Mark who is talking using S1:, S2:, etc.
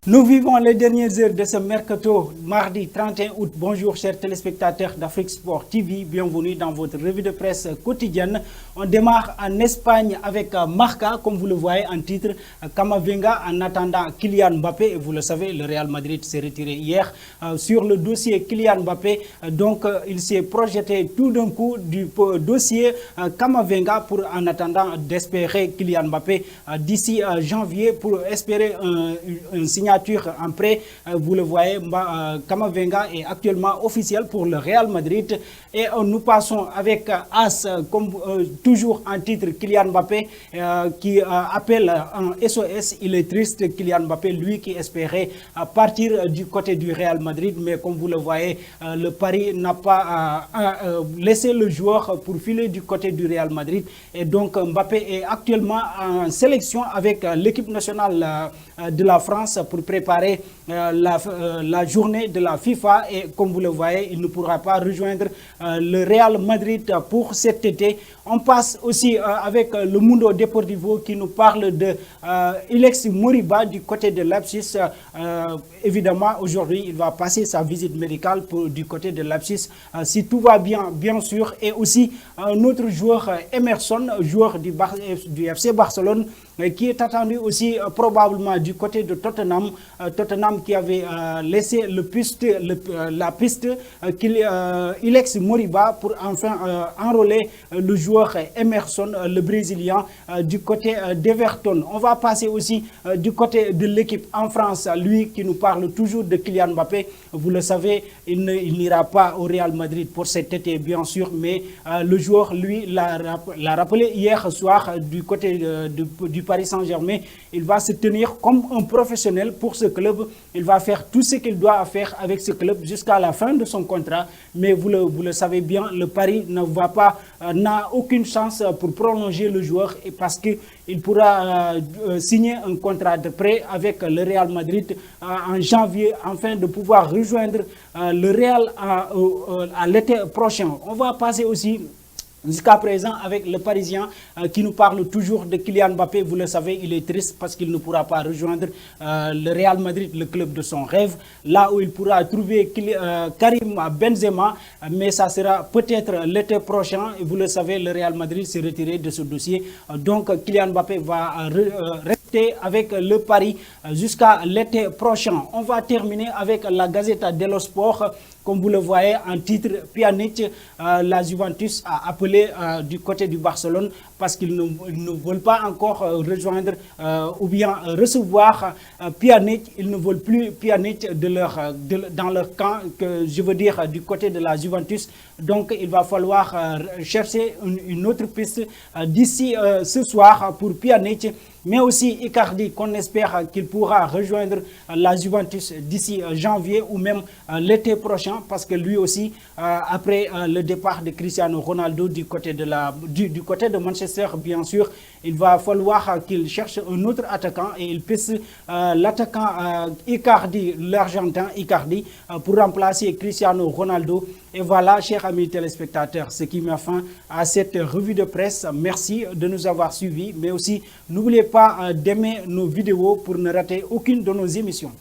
S1: Nous vivons les dernières heures de ce mercato, mardi 31 août. Bonjour chers téléspectateurs d'Afrique Sport TV, bienvenue dans votre revue de presse quotidienne. On démarre en Espagne avec Marca, comme vous le voyez en titre, Camavinga en attendant Kylian Mbappé. Et vous le savez, le Real Madrid s'est retiré hier sur le dossier Kylian Mbappé. Donc il s'est projeté tout d'un coup du dossier Camavinga pour en attendant d'espérer Kylian Mbappé d'ici janvier pour espérer un signature en prêt. Vous le voyez, Camavinga est actuellement officiel pour le Real Madrid. Et nous passons avec As, comme toujours en titre, Kylian Mbappé, qui appelle un SOS. Il est triste, Kylian Mbappé, lui qui espérait partir du côté du Real Madrid. Mais comme vous le voyez, le Paris n'a pas laissé le joueur pour filer du côté du Real Madrid. Et donc Mbappé est actuellement en sélection avec l'équipe nationale de la France pour préparer la journée de la FIFA. Et comme vous le voyez, il ne pourra pas rejoindre le Real Madrid pour cet été. On passe aussi avec le Mundo Deportivo qui nous parle de Ilex Moriba du côté de Leipzig. Évidemment, aujourd'hui, il va passer sa visite médicale du côté de Leipzig. Si tout va bien, bien sûr. Et aussi notre joueur Emerson, joueur du FC Barcelone, qui est attendu aussi probablement du côté de Tottenham. Tottenham qui avait laissé la piste Ilex Moriba pour enfin enrôler le joueur Emerson, le Brésilien, du côté d'Everton. On va passer aussi du côté de l'équipe en France, lui qui nous parle toujours de Kylian Mbappé. Vous le savez, il n'ira pas au Real Madrid pour cet été, bien sûr, mais le joueur, lui, l'a rappelé hier soir du côté du Paris Saint-Germain. Il va se tenir comme un professionnel pour ce club. Il va faire tout ce qu'il doit faire avec ce club jusqu'à la fin de son contrat. Mais vous le savez bien, le Paris n'a aucune chance pour prolonger le joueur parce qu'il pourra signer un contrat de prêt avec le Real Madrid en janvier afin de pouvoir rejoindre le Real à l'été prochain. On va passer aussi jusqu'à présent avec le Parisien qui nous parle toujours de Kylian Mbappé. Vous le savez, il est triste parce qu'il ne pourra pas rejoindre le Real Madrid, le club de son rêve, là où il pourra trouver Karim Benzema, mais ça sera peut-être l'été prochain. Et vous le savez, le Real Madrid s'est retiré de ce dossier. Donc Kylian Mbappé va rester avec le Paris jusqu'à l'été prochain. On va terminer avec la Gazzetta dello Sport. Comme vous le voyez en titre, Pjanic, la Juventus a appelé du côté du Barcelone parce qu'ils ne veulent pas encore rejoindre ou bien recevoir Pjanic. Ils ne veulent plus Pjanic dans leur camp, je veux dire du côté de la Juventus. Donc il va falloir chercher une autre piste d'ici ce soir pour Pjanic. Mais aussi Icardi, qu'on espère qu'il pourra rejoindre la Juventus d'ici janvier ou même l'été prochain, parce que lui aussi, après le départ de Cristiano Ronaldo du côté de Manchester, bien sûr, il va falloir qu'il cherche un autre attaquant et il pisse l'attaquant Icardi, l'Argentin Icardi, pour remplacer Cristiano Ronaldo. Et voilà, chers amis téléspectateurs, ce qui met fin à cette revue de presse. Merci de nous avoir suivis, mais aussi n'oubliez pas d'aimer nos vidéos pour ne rater aucune de nos émissions.